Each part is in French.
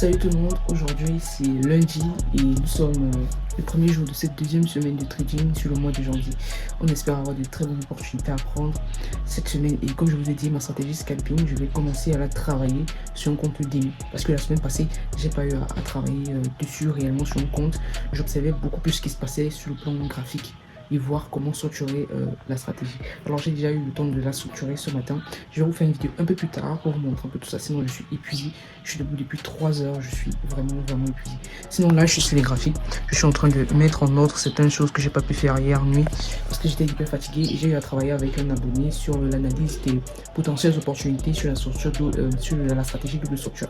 Salut tout le monde, aujourd'hui c'est lundi et nous sommes le premier jour de cette deuxième semaine de trading sur le mois de janvier. On espère avoir de très bonnes opportunités à prendre cette semaine et comme je vous ai dit, ma stratégie scalping, je vais commencer à la travailler sur un compte démo parce que la semaine passée, j'ai pas eu à travailler dessus réellement sur un compte. J'observais beaucoup plus ce qui se passait sur le plan graphique et voir comment structurer la stratégie. Alors j'ai déjà eu le temps de la structurer ce matin. Je vais vous faire une vidéo un peu plus tard pour vous montrer un peu tout ça. Sinon je suis épuisé. Je suis debout depuis 3 heures. Je suis vraiment épuisé. Sinon là je suis sur les graphiques. Je suis en train de mettre en ordre certaines choses que j'ai pas pu faire hier nuit parce que j'étais hyper fatigué et j'ai eu à travailler avec un abonné sur l'analyse des potentielles opportunités sur la structure sur la stratégie double structure.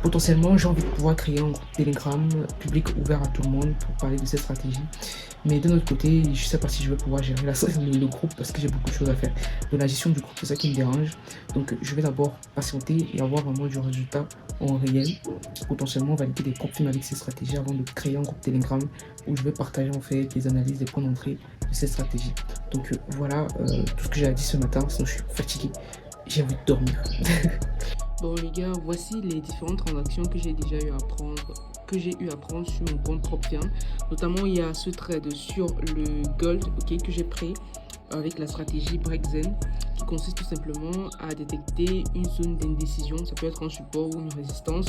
Potentiellement j'ai envie de pouvoir créer un groupe Telegram public ouvert à tout le monde pour parler de cette stratégie. Mais d'un autre côté, je ne sais pas si je vais pouvoir gérer le groupe parce que j'ai beaucoup de choses à faire. De la gestion du groupe, c'est ça qui me dérange. Donc je vais d'abord patienter et avoir vraiment du résultat en réel. Potentiellement valider des profils avec ces stratégies avant de créer un groupe Telegram où je vais partager en fait les analyses des points d'entrée de ces stratégies. Donc voilà tout ce que j'ai à dire ce matin, sinon je suis fatigué. J'ai envie de dormir. Bon les gars, voici les différentes transactions que j'ai déjà eu à prendre sur mon compte Propien. Notamment il y a ce trade sur le gold que j'ai pris avec la stratégie Breakzen qui consiste tout simplement à détecter une zone d'indécision, ça peut être un support ou une résistance,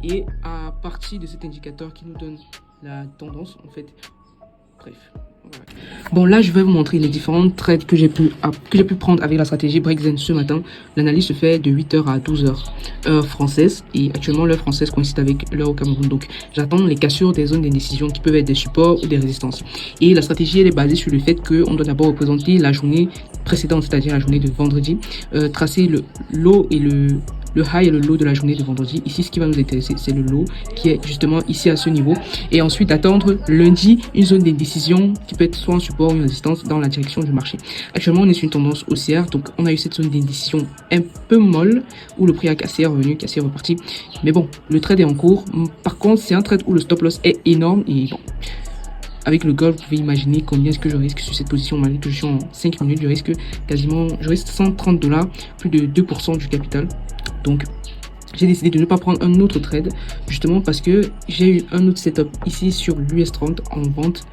et à partir de cet indicateur qui nous donne la tendance en fait. Bref. Voilà. Bon là je vais vous montrer les différentes trades que j'ai pu prendre avec la stratégie Breakzen ce matin. L'analyse se fait de 8h à 12h heure française et actuellement l'heure française coïncide avec l'heure au Cameroun, donc j'attends les cassures des zones d'indécision qui peuvent être des supports ou des résistances. Et la stratégie elle est basée sur le fait qu'on doit d'abord représenter la journée précédente, c'est-à-dire la journée de vendredi, tracer le low et le high et le low de la journée de vendredi. Ici, ce qui va nous intéresser, c'est le low qui est justement ici à ce niveau. Et ensuite, attendre lundi une zone d'indécision qui peut être soit un support ou une résistance dans la direction du marché. Actuellement, on est sur une tendance haussière. Donc, on a eu cette zone d'indécision un peu molle où le prix a cassé, est revenu, cassé, reparti. Mais bon, le trade est en cours. Par contre, c'est un trade où le stop loss est énorme. Et bon, avec le gold, vous pouvez imaginer combien est-ce que je risque sur cette position. Malgré que je suis en 5 minutes, je risque 130 $, plus de 2% du capital. Donc, j'ai décidé de ne pas prendre un autre trade, justement parce que j'ai eu un autre setup ici sur l'US30 en vente.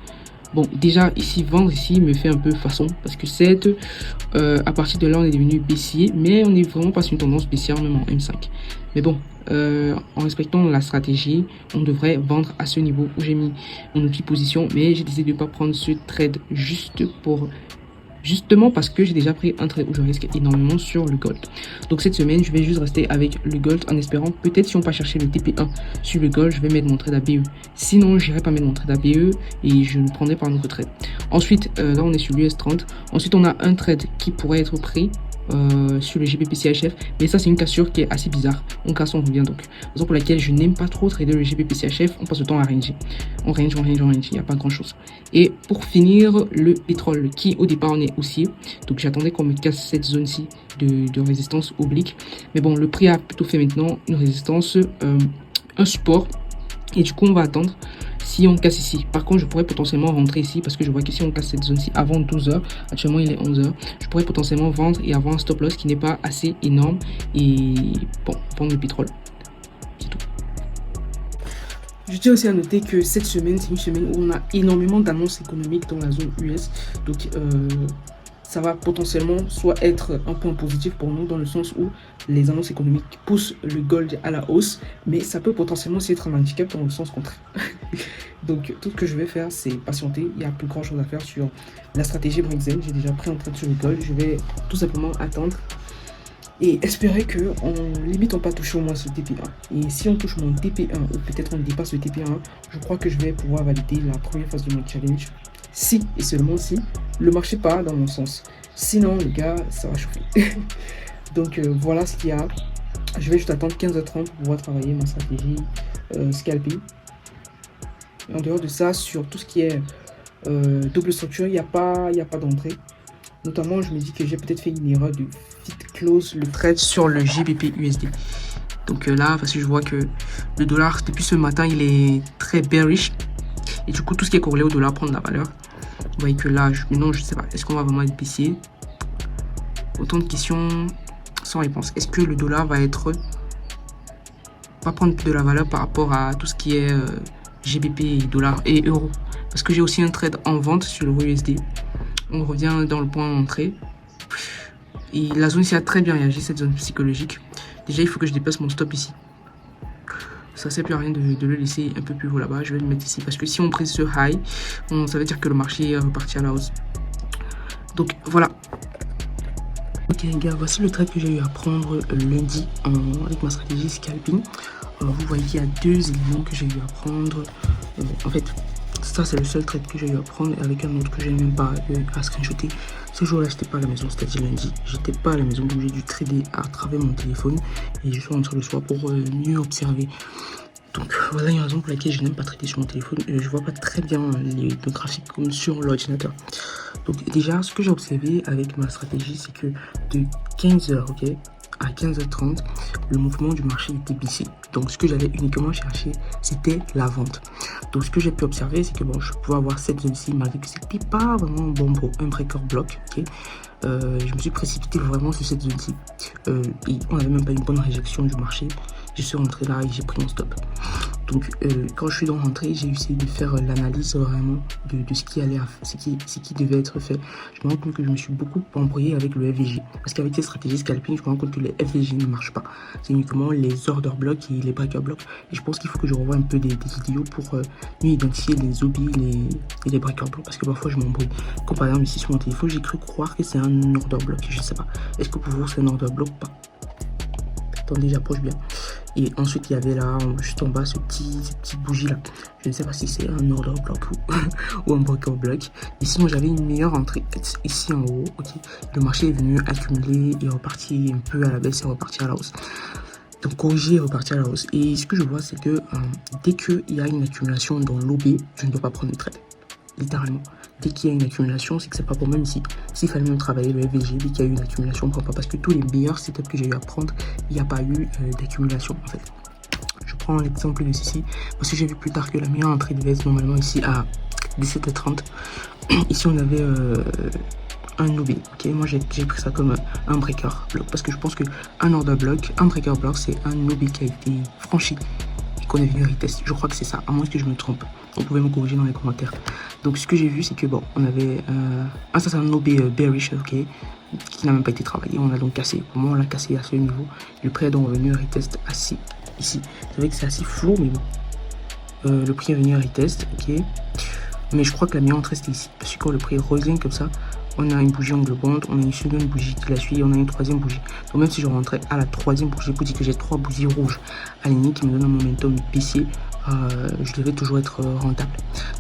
Bon, déjà ici, vendre ici me fait un peu façon parce que à partir de là, on est devenu baissier, mais on est vraiment pas sur une tendance baissière, même en M5. Mais bon, en respectant la stratégie, on devrait vendre à ce niveau où j'ai mis mon outil position, mais j'ai décidé de ne pas prendre ce trade justement parce que j'ai déjà pris un trade où je risque énormément sur le gold. Donc cette semaine, je vais juste rester avec le gold en espérant, peut-être si on va chercher le TP1 sur le gold, je vais mettre mon trade à BE. Sinon, je n'irai pas mettre mon trade à BE et je ne prendrai pas un autre trade. Ensuite, là on est sur l'US30. Ensuite, on a un trade qui pourrait être pris sur le GBP-CHF, mais ça c'est une cassure qui est assez bizarre. On casse, on revient, donc raison pour laquelle je n'aime pas trop trader le GBP-CHF. On passe le temps à ranger, on range, il n'y a pas grand chose. Et pour finir, le pétrole qui au départ on est haussier, donc j'attendais qu'on me casse cette zone-ci de résistance oblique, mais bon, le prix a plutôt fait maintenant une résistance, un support, et du coup on va attendre si on casse ici. Par contre, je pourrais potentiellement rentrer ici parce que je vois que si on casse cette zone-ci avant 12h, actuellement il est 11h, je pourrais potentiellement vendre et avoir un stop loss qui n'est pas assez énorme et bon, vendre le pétrole. C'est tout. Je tiens aussi à noter que cette semaine, c'est une semaine où on a énormément d'annonces économiques dans la zone US. Donc, ça va potentiellement soit être un point positif pour nous dans le sens où les annonces économiques poussent le gold à la hausse, mais ça peut potentiellement aussi être un handicap dans le sens contraire. Donc tout ce que je vais faire, c'est patienter. Il n'y a plus grand chose à faire sur la stratégie Breakzen. J'ai déjà pris en train sur le gold. Je vais tout simplement attendre et espérer que limite on pas toucher au moins ce TP1. Et si on touche mon TP1 ou peut-être on dépasse le TP1, je crois que je vais pouvoir valider la première phase de mon challenge. Si et seulement si le marché part dans mon sens. Sinon les gars, ça va chauffer. Donc voilà ce qu'il y a. Je vais juste attendre 15h30 pour pouvoir travailler ma stratégie scalping. Et en dehors de ça, sur tout ce qui est double structure, il n'y a pas d'entrée. Notamment, je me dis que j'ai peut-être fait une erreur de fit close le trade sur le GBP USD. Donc là, parce que je vois que le dollar, depuis ce matin, il est très bearish. Et du coup, tout ce qui est corrélé au dollar prend de la valeur. Vous voyez que là, maintenant, je ne sais pas, est-ce qu'on va vraiment être baissier? Autant de questions sans réponse. Est-ce que le dollar va être va prendre de la valeur par rapport à tout ce qui est GBP et dollars et euros. Parce que j'ai aussi un trade en vente sur le USD. On revient dans le point d'entrée. Et la zone ici a très bien réagi, cette zone psychologique. Déjà, il faut que je dépasse mon stop ici. Ça ne sert plus à rien de le laisser un peu plus haut là-bas. Je vais le mettre ici parce que si on prise ce high, ça veut dire que le marché est reparti à la hausse. Donc voilà. Ok les gars, voici le trade que j'ai eu à prendre lundi avec ma stratégie scalping. Vous voyez qu'il y a deux éléments que j'ai eu à prendre. En fait, ça c'est le seul trade que j'ai eu à prendre avec un autre que j'ai même pas à screenshotter. Ce jour-là, j'étais pas à la maison, c'est-à-dire lundi. J'étais pas à la maison, donc j'ai dû trader à travers mon téléphone. Et je suis rentré le soir pour mieux observer. Donc voilà une raison pour laquelle je n'aime pas trader sur mon téléphone. Je vois pas très bien le graphique comme sur l'ordinateur. Donc déjà, ce que j'ai observé avec ma stratégie, c'est que de 15h, ok, à 15h30, le mouvement du marché était baissier. Donc ce que j'allais uniquement chercher, c'était la vente. Donc ce que j'ai pu observer, c'est que bon, je pouvais avoir cette zone-ci, malgré que c'était pas vraiment bon pour un breaker block, ok. Je me suis précipité vraiment sur cette zone-ci. Et on n'avait même pas une bonne réjection du marché. Je suis rentré là et j'ai pris mon stop. Donc quand je suis dans rentrée, j'ai essayé de faire l'analyse vraiment de ce qui allait, ce qui devait être fait. Je me rends compte que je me suis beaucoup embrouillé avec le FVG. Parce qu'avec ces stratégies scalping, je me rends compte que les FVG ne marchent pas. C'est uniquement les order blocks et les breaker blocks. Et je pense qu'il faut que je revoie un peu des vidéos pour mieux identifier les OB et les breaker blocks. Parce que parfois je m'embrouille. Comme par exemple ici sur mon téléphone, j'ai cru croire que c'est un order block. Je sais pas. Est-ce que pour vous c'est un order block ou pas? Attendez, j'approche bien. Et ensuite, il y avait là, juste en bas, ce petit bougie là. Je ne sais pas si c'est un order block ou un breaker block. Et sinon, j'avais une meilleure entrée ici en haut. Ok, le marché est venu accumuler et reparti un peu à la baisse et reparti à la hausse. Donc, corriger et repartir à la hausse. Et ce que je vois, c'est que dès qu'il y a une accumulation dans l'OB, je ne dois pas prendre de trade. Littéralement. Dès qu'il y a une accumulation, c'est que c'est pas pour, même ici. S'il fallait même travailler le FVG, dès qu'il y a eu une accumulation, on prend pas. Parce que tous les meilleurs setups que j'ai eu à prendre, il n'y a pas eu d'accumulation en fait. Je prends l'exemple de ceci, parce que j'ai vu plus tard que la meilleure entrée devait être normalement ici à 17h30. Ici on avait un OB, ok, moi j'ai pris ça comme un breaker block, parce que je pense qu'un order block, un breaker block, c'est un OB qui a été franchi et qu'on est venu retest. Je crois que c'est ça, à moins que je me trompe. Vous pouvez me corriger dans les commentaires. Donc ce que j'ai vu, c'est que bon, on avait ça c'est un OB bearish, ok, qui n'a même pas été travaillé. On l'a donc cassé. Au moment où on l'a cassé à ce niveau, le prix est donc revenu retest assis ici. C'est vrai que c'est assez flou, mais bon. Le prix est venu retest, ok. Mais je crois que la meilleure entrée c'était ici. Parce que quand le prix revient comme ça, on a une bougie englobante, on a une seconde bougie qui la suit, on a une troisième bougie. Donc même si je rentrais à la troisième bougie, vous dites que j'ai 3 bougies rouges alignées qui me donnent un momentum baissier, je devais toujours être rentable.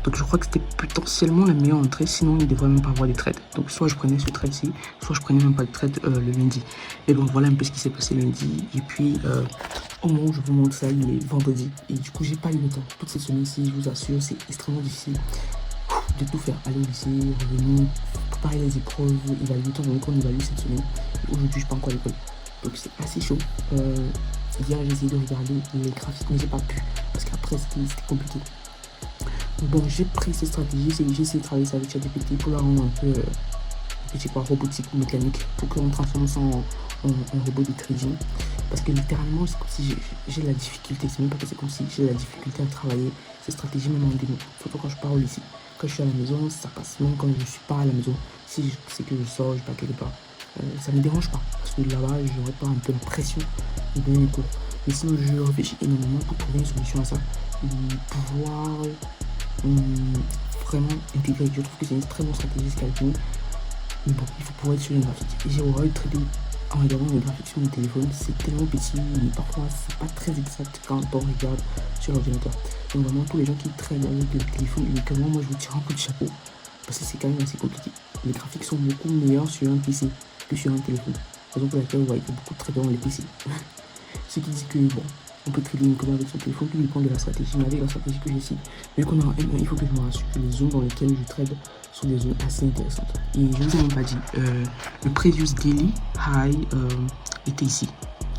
Donc je crois que c'était potentiellement la meilleure entrée, sinon il devrait même pas avoir des trades. Donc soit je prenais ce trade-ci, soit je prenais même pas de trade le lundi. Et donc voilà un peu ce qui s'est passé lundi. Et puis au moment où je vous montre ça, il est vendredi. Et du coup j'ai pas eu le temps. Toute cette semaine-ci, je vous assure, c'est extrêmement difficile de tout faire. Aller au lycée, revenir, préparer les épreuves, évaluer tant qu'on évalue cette semaine. Aujourd'hui je suis pas encore à l'école. Donc c'est assez chaud. Hier j'ai essayé de regarder les graphiques mais j'ai pas pu parce qu'après c'était compliqué. Bon, j'ai pris cette stratégie, j'ai essayé de travailler ça avec ChatGPT pour la rendre un peu petit quoi, robotique ou mécanique, pour qu'on transforme ça en robot de trading. Parce que littéralement c'est comme si j'ai la difficulté, c'est même pas que c'est comme si j'ai la difficulté à travailler cette stratégie même en démo, surtout quand je pars au lycée. Quand je suis à la maison, ça passe, même quand je suis pas à la maison, si c'est que je sors, je pars quelque part. Ça me dérange pas parce que là-bas j'aurais pas un peu la pression de donner les cours. Mais sinon je réfléchis énormément pour trouver une solution à ça et pouvoir vraiment intégrer. Je trouve que c'est une très bonne stratégie scalping. Mais bon, il faut pouvoir être sur les graphiques. Et j'ai horreur de trader en regardant les graphiques sur mon téléphone. C'est tellement petit, mais parfois c'est pas très exact quand on regarde sur l'ordinateur. Donc vraiment tous les gens qui traitent avec le téléphone uniquement, moi je vous tire un coup de chapeau parce que c'est quand même assez compliqué. Les graphiques sont beaucoup meilleurs sur un PC que sur un téléphone. Raison pour laquelle vous voyez que beaucoup de traders ont les PC. Ce qui dit que bon, on peut trader uniquement avec son téléphone, tout dépend de la stratégie. Mais avec la stratégie que j'ai ici, vu qu'on a un M1, il faut que je me rassure que les zones dans lesquelles je trade sont des zones assez intéressantes. Et je ne vous ai même pas dit, le previous daily high était ici,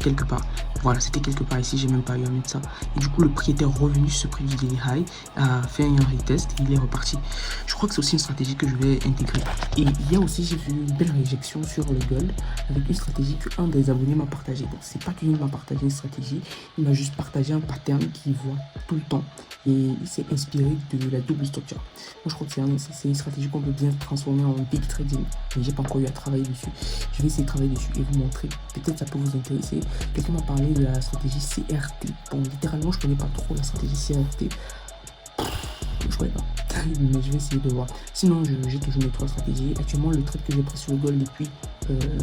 quelque part. Voilà, c'était quelque part ici, j'ai même pas eu à mettre ça. Et du coup, le prix était revenu sur ce prix du daily high, a fait un retest et il est reparti. Je crois que c'est aussi une stratégie que je vais intégrer. Et il y a aussi, j'ai vu une belle réjection sur le gold avec une stratégie qu'un des abonnés m'a partagé. Donc, c'est pas qu'il m'a partagé une stratégie, il m'a juste partagé un pattern qu'il voit tout le temps. Et il s'est inspiré de la double structure. Moi, je crois que c'est une stratégie qu'on peut bien transformer en big trading. Mais j'ai pas encore eu à travailler dessus. Je vais essayer de travailler dessus et vous montrer. Peut-être ça peut vous intéresser. Quelqu'un m'a parlé de la stratégie CRT. Bon, littéralement, je connais pas trop la stratégie CRT. Je connais pas. Mais je vais essayer de voir. Sinon, j'ai toujours mes 3 stratégies. Actuellement, le trade que j'ai pris sur le gold depuis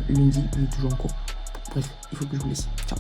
lundi, il est toujours en cours. Bref, il faut que je vous laisse. Ciao.